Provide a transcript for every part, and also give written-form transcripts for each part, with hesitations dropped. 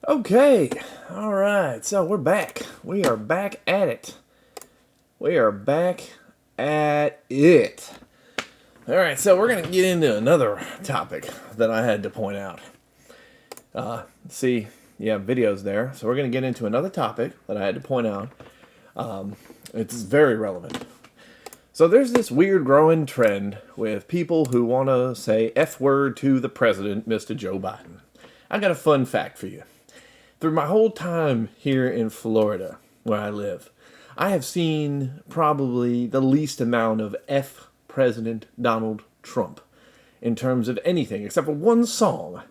Okay, all right, so we're back. We are back at it. We are back at it. All right, so we're going to get into another topic that I had to point out. See, yeah, videos there. So we're going to get into another topic that I had to point out. It's very relevant. So there's this weird growing trend with people who want to say F word to the president, Mr. Joe Biden. I got a fun fact for you. Through my whole time here in Florida, where I live, I have seen probably the least amount of F President Donald Trump in terms of anything, except for one song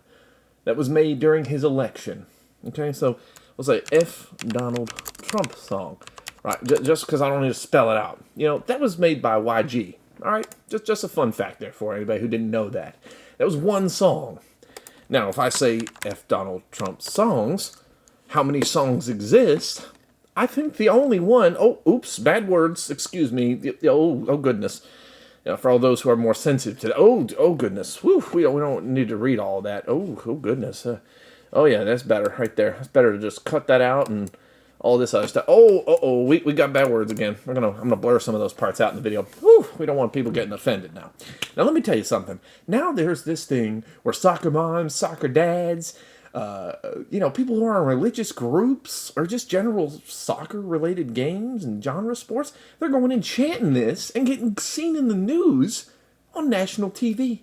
that was made during his election. Okay, so we'll say F Donald Trump song. Right, just because I don't need to spell it out. You know, that was made by YG. All right, just a fun fact there for anybody who didn't know that. That was one song. Now, if I say F Donald Trump songs, how many songs exist? I think the only one, oh, oops, bad words, excuse me. Oh goodness. You know, for all those who are more sensitive to that. Oh goodness. Whew, we don't need to read all that. Oh goodness. Oh yeah, that's better right there. It's better to just cut that out and all this other stuff. We got bad words again. I'm gonna blur some of those parts out in the video. Whew, we don't want people getting offended now. Now let me tell you something. Now there's this thing where soccer moms, soccer dads, people who are in religious groups or just general soccer related games and genre sports, they're going and chanting this and getting seen in the news on national TV.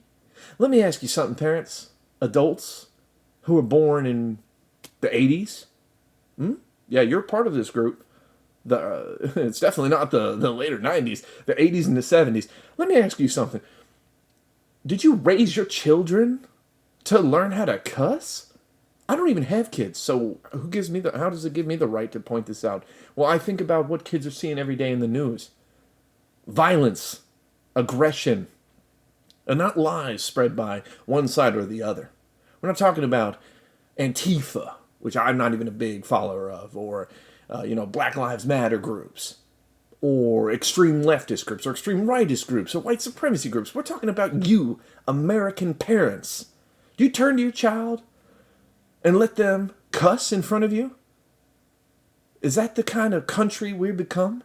Let me ask you something, parents, adults who were born in the 80s. Yeah, you're part of this group. It's definitely not the later 90s, the 80s and the 70s. Let me ask you something. Did you raise your children to learn how to cuss? I don't even have kids, so how does it give me the right to point this out? Well, I think about what kids are seeing every day in the news. Violence, aggression, and not lies spread by one side or the other. We're not talking about Antifa, which I'm not even a big follower of, or, Black Lives Matter groups, or extreme leftist groups, or extreme rightist groups, or white supremacy groups. We're talking about you, American parents. Do you turn to your child and let them cuss in front of you? Is that the kind of country we become?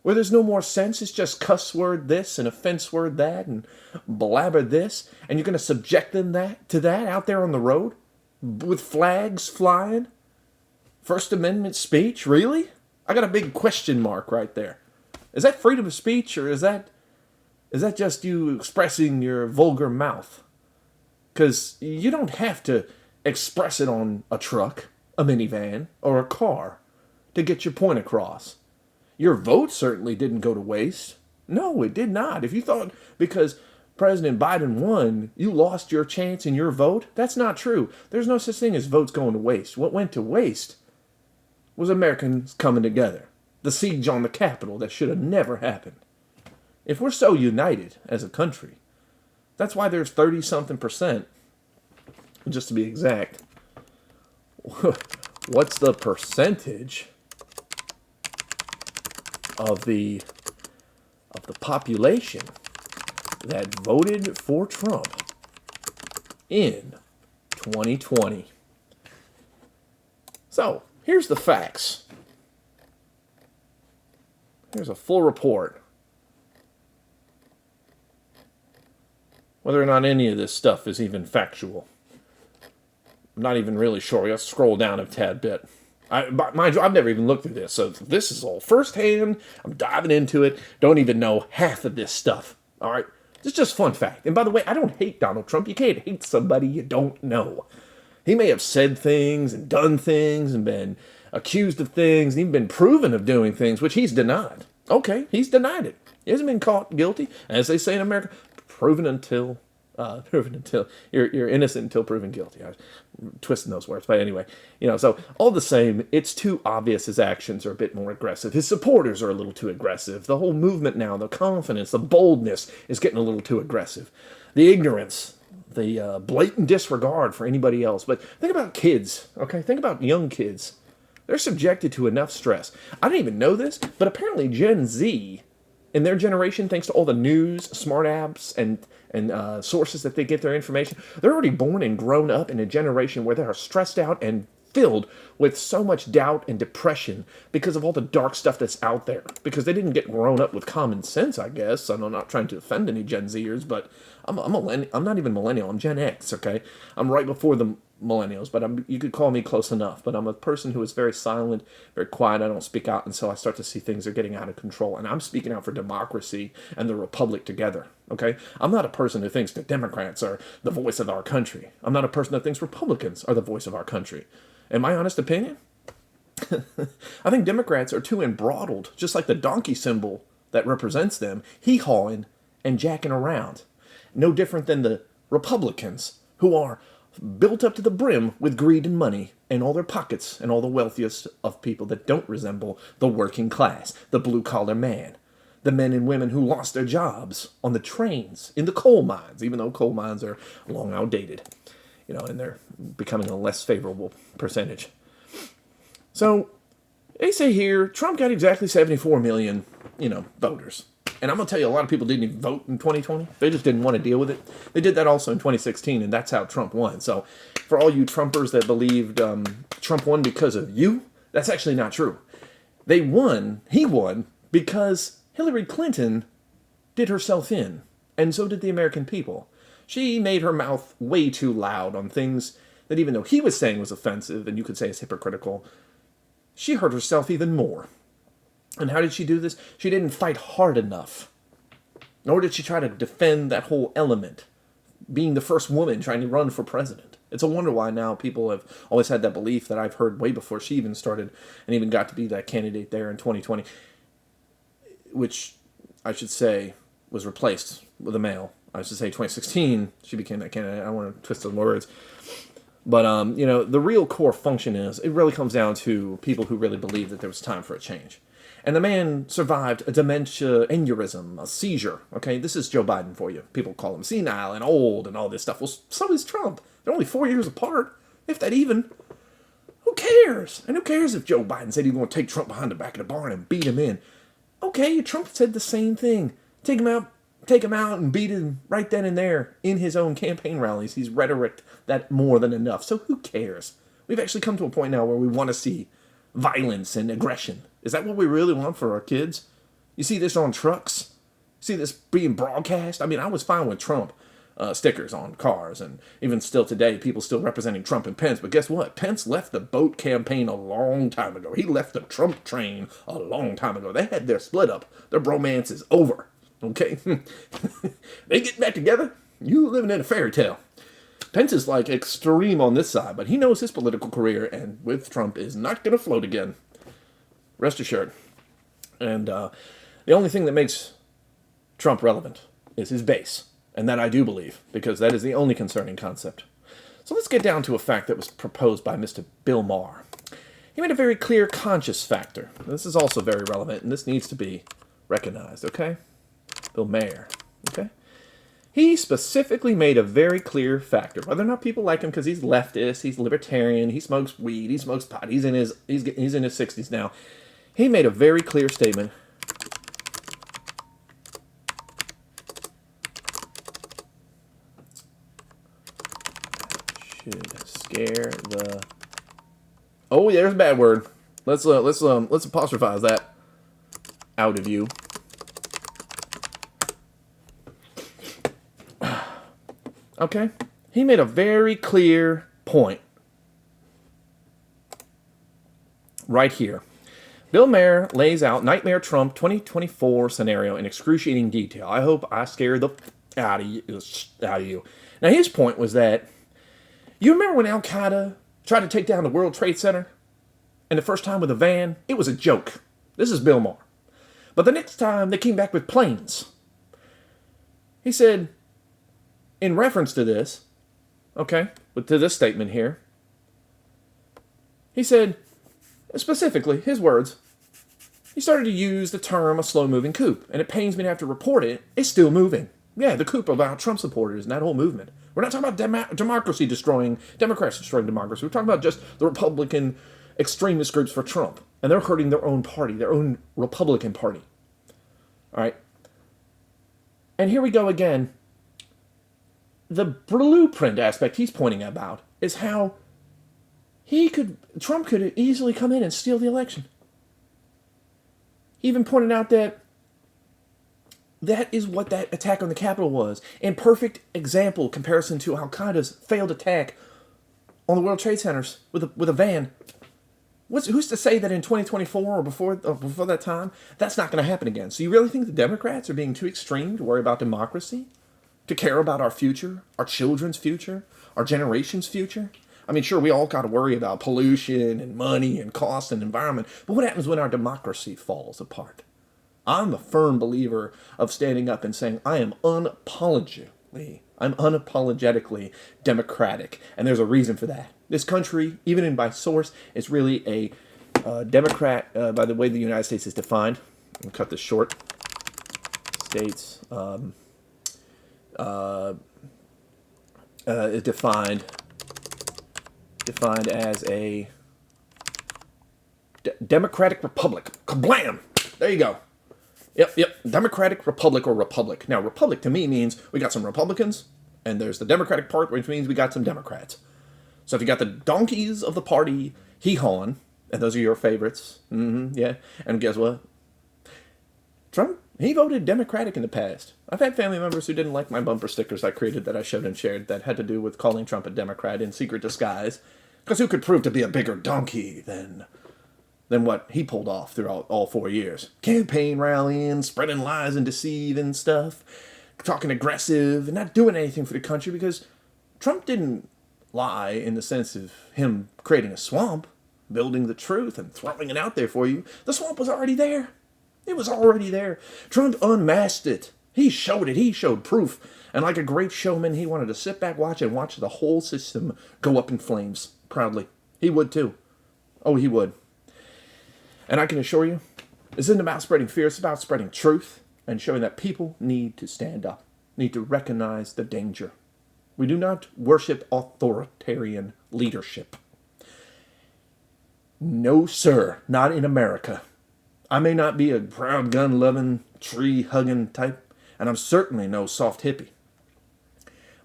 Where there's no more sense, it's just cuss word this and offense word that and blabber this, and you're going to subject them to that out there on the road? With flags flying? First Amendment speech? Really? I got a big question mark right there. Is that freedom of speech, or is that just you expressing your vulgar mouth? Because you don't have to express it on a truck, a minivan, or a car to get your point across. Your vote certainly didn't go to waste. No, it did not. If you thought because President Biden won, you lost your chance in your vote, that's not true. There's no such thing as votes going to waste. What went to waste was Americans coming together. The siege on the Capitol that should have never happened. If we're so united as a country, that's why there's 30-something%, just to be exact. What's the percentage of the population that voted for Trump in 2020? So, here's the facts. Here's a full report. Whether or not any of this stuff is even factual, I'm not even really sure. We have to scroll down a tad bit. Mind you, I've never even looked through this, so this is all firsthand. I'm diving into it. Don't even know half of this stuff. All right? It's just fun fact. And by the way, I don't hate Donald Trump. You can't hate somebody you don't know. He may have said things and done things and been accused of things and even been proven of doing things, which he's denied. Okay, he's denied it. He hasn't been caught guilty. As they say in America, proven until you're innocent until proven guilty. I was twisting those words, but anyway, so all the same, it's too obvious his actions are a bit more aggressive. His supporters are a little too aggressive. The whole movement now, the confidence, the boldness is getting a little too aggressive. The ignorance, the blatant disregard for anybody else. But think about kids, okay? Think about young kids. They're subjected to enough stress. I didn't even know this, but apparently Gen Z in their generation, thanks to all the news, smart apps, and sources that they get their information, they're already born and grown up in a generation where they are stressed out and filled with so much doubt and depression because of all the dark stuff that's out there. Because they didn't get grown up with common sense, I guess. I'm not trying to offend any Gen Zers, but I'm not even millennial. I'm Gen X, okay? I'm right before the millennials, but you could call me close enough. But I'm a person who is very silent, very quiet. I don't speak out until I start to see things are getting out of control. And I'm speaking out for democracy and the republic together, okay? I'm not a person who thinks that Democrats are the voice of our country. I'm not a person that thinks Republicans are the voice of our country. In my honest opinion, I think Democrats are too embroiled, just like the donkey symbol that represents them, hee-hawing and jacking around. No different than the Republicans, who are built up to the brim with greed and money in all their pockets and all the wealthiest of people that don't resemble the working class, the blue-collar man, the men and women who lost their jobs on the trains, in the coal mines, even though coal mines are long outdated. And they're becoming a less favorable percentage. So, they say here, Trump got exactly 74 million, voters. And I'm going to tell you, a lot of people didn't even vote in 2020. They just didn't want to deal with it. They did that also in 2016, and that's how Trump won. So, for all you Trumpers that believed Trump won because of you, that's actually not true. He won because Hillary Clinton did herself in, and so did the American people. She made her mouth way too loud on things that, even though he was saying was offensive, and you could say is hypocritical, she hurt herself even more. And how did she do this? She didn't fight hard enough. Nor did she try to defend that whole element, being the first woman trying to run for president. It's a wonder why now people have always had that belief that I've heard way before she even started and even got to be that candidate there in 2020, which I should say was replaced with a male. I should say 2016, she became that candidate. I don't want to twist the words. But, the real core function is, it really comes down to people who really believe that there was time for a change. And the man survived a dementia aneurysm, a seizure, okay? This is Joe Biden for you. People call him senile and old and all this stuff. Well, so is Trump. They're only 4 years apart, if that even. Who cares? And who cares if Joe Biden said he was going to take Trump behind the back of the barn and beat him in? Okay, Trump said the same thing. Take him out and beat him right then and there in his own campaign rallies. He's rhetoric that more than enough. So who cares? We've actually come to a point now where we want to see violence and aggression. Is that what we really want for our kids? You see this on trucks? See this being broadcast? I mean, I was fine with Trump stickers on cars, and even still today, people still representing Trump and Pence. But guess what? Pence left the boat campaign a long time ago. He left the Trump train a long time ago. They had their split up. Their bromance is over. Okay? They get back together? You living in a fairy tale. Pence is like extreme on this side, but he knows his political career, and with Trump, is not going to float again. Rest assured. And the only thing that makes Trump relevant is his base. And that I do believe, because that is the only concerning concept. So let's get down to a fact that was proposed by Mr. Bill Maher. He made a very clear conscious factor. This is also very relevant, and this needs to be recognized, okay? Bill Maher, okay? He specifically made a very clear factor. Whether or not people like him because he's leftist, he's libertarian, he smokes weed, he smokes pot, he's in his 60s now. He made a very clear statement. Should scare the... Oh, yeah, there's a bad word. Let's apostrophize that out of you. Okay? He made a very clear point. Right here. Bill Maher lays out Nightmare Trump 2024 scenario in excruciating detail. I hope I scared the out of you. Now, his point was that, you remember when Al-Qaeda tried to take down the World Trade Center? And the first time with a van? It was a joke. This is Bill Maher. But the next time, they came back with planes. He said, in reference to this, okay, to this statement here, he said, specifically, his words, he started to use the term a slow-moving coup, and it pains me to have to report it, it's still moving. Yeah, the coup about Trump supporters and that whole movement. We're not talking about Democrats destroying democracy. We're talking about just the Republican extremist groups for Trump, and they're hurting their own party, their own Republican Party. All right? And here we go again. The blueprint aspect he's pointing about is how Trump could easily come in and steal the election. He even pointed out that that is what that attack on the Capitol was. In perfect example comparison to Al Qaeda's failed attack on the World Trade Centers with a van. Who's to say that in 2024 or before that time, that's not going to happen again? So you really think the Democrats are being too extreme to worry about democracy? To care about our future, our children's future, our generation's future? I mean, sure, we all got to worry about pollution and money and cost and environment, but what happens when our democracy falls apart? I'm a firm believer of standing up and saying, I'm unapologetically democratic, and there's a reason for that. This country, even by source, is really a Democrat, by the way the United States is defined. I'll cut this short. States is defined as a democratic republic. Kablam! There you go. Yep. Democratic republic or republic. Now, republic to me means we got some Republicans, and there's the Democratic part, which means we got some Democrats. So if you got the donkeys of the party hee-hawing, and those are your favorites, yeah, and guess what? Trump, he voted Democratic in the past. I've had family members who didn't like my bumper stickers I created that I showed and shared that had to do with calling Trump a Democrat in secret disguise, because who could prove to be a bigger donkey than what he pulled off throughout all 4 years. Campaign rallying, spreading lies and deceiving stuff, talking aggressive, and not doing anything for the country, because Trump didn't lie in the sense of him creating a swamp, building the truth and throwing it out there for you. The swamp was already there. It was already there. Trump unmasked it. He showed it. He showed proof. And like a great showman, he wanted to sit back, watch the whole system go up in flames proudly. He would too. Oh, he would. And I can assure you, this isn't about spreading fear. It's about spreading truth and showing that people need to stand up, need to recognize the danger. We do not worship authoritarian leadership. No, sir, not in America. I may not be a proud gun-loving, tree-hugging type, and I'm certainly no soft hippie.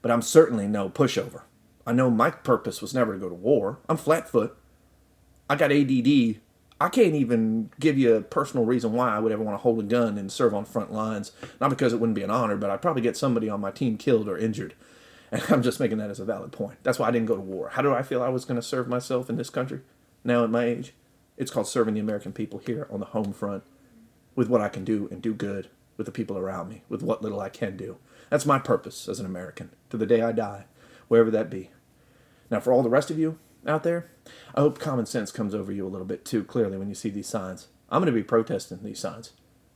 But I'm certainly no pushover. I know my purpose was never to go to war. I'm flat-foot. I got ADD. I can't even give you a personal reason why I would ever want to hold a gun and serve on front lines. Not because it wouldn't be an honor, but I'd probably get somebody on my team killed or injured. And I'm just making that as a valid point. That's why I didn't go to war. How do I feel I was going to serve myself in this country now at my age? It's called serving the American people here on the home front with what I can do and do good with the people around me, with what little I can do. That's my purpose as an American to the day I die, wherever that be. Now, for all the rest of you out there, I hope common sense comes over you a little bit too clearly when you see these signs. I'm going to be protesting these signs.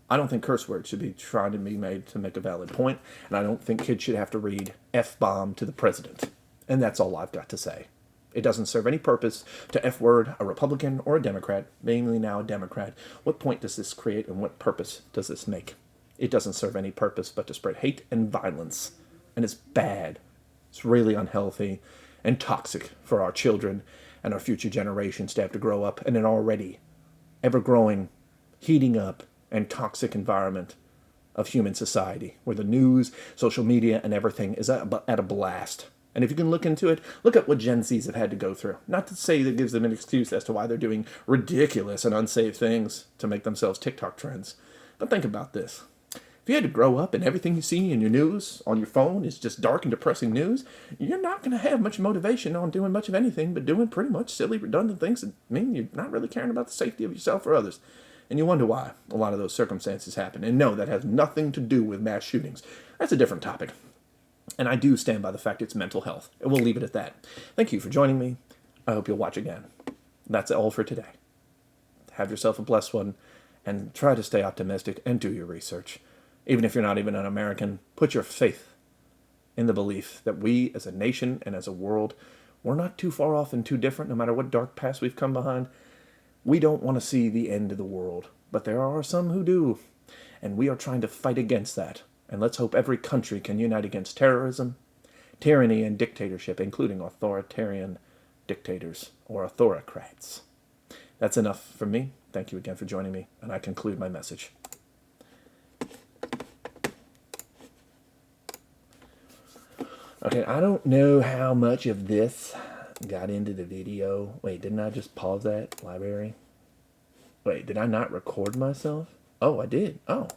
I don't think curse words should be trying to be made to make a valid point, and I don't think kids should have to read F-bomb to the president. And that's all I've got to say. It doesn't serve any purpose to F-word a Republican or a Democrat, mainly now a Democrat. What point does this create and what purpose does this make? It doesn't serve any purpose but to spread hate and violence. And it's bad. It's really unhealthy and toxic for our children and our future generations to have to grow up in an already ever-growing, heating up, and toxic environment of human society, where the news, social media, and everything is at a blast. And if you can look into it, look at what Gen Zs have had to go through. Not to say that gives them an excuse as to why they're doing ridiculous and unsafe things to make themselves TikTok trends. But think about this. If you had to grow up and everything you see in your news, on your phone, is just dark and depressing news, you're not going to have much motivation on doing much of anything but doing pretty much silly, redundant things that mean you're not really caring about the safety of yourself or others. And you wonder why a lot of those circumstances happen. And no, that has nothing to do with mass shootings. That's a different topic. And I do stand by the fact it's mental health. And we'll leave it at that. Thank you for joining me. I hope you'll watch again. That's all for today. Have yourself a blessed one. And try to stay optimistic and do your research. Even if you're not even an American, put your faith in the belief that we as a nation and as a world, we're not too far off and too different, no matter what dark past we've come behind. We don't want to see the end of the world, but there are some who do. And we are trying to fight against that. And let's hope every country can unite against terrorism, tyranny, and dictatorship, including authoritarian dictators or autocrats. That's enough from me. Thank you again for joining me, and I conclude my message. Okay, I don't know how much of this got into the video. Wait, didn't I just pause that library? Wait, did I not record myself? Oh, I did. Oh.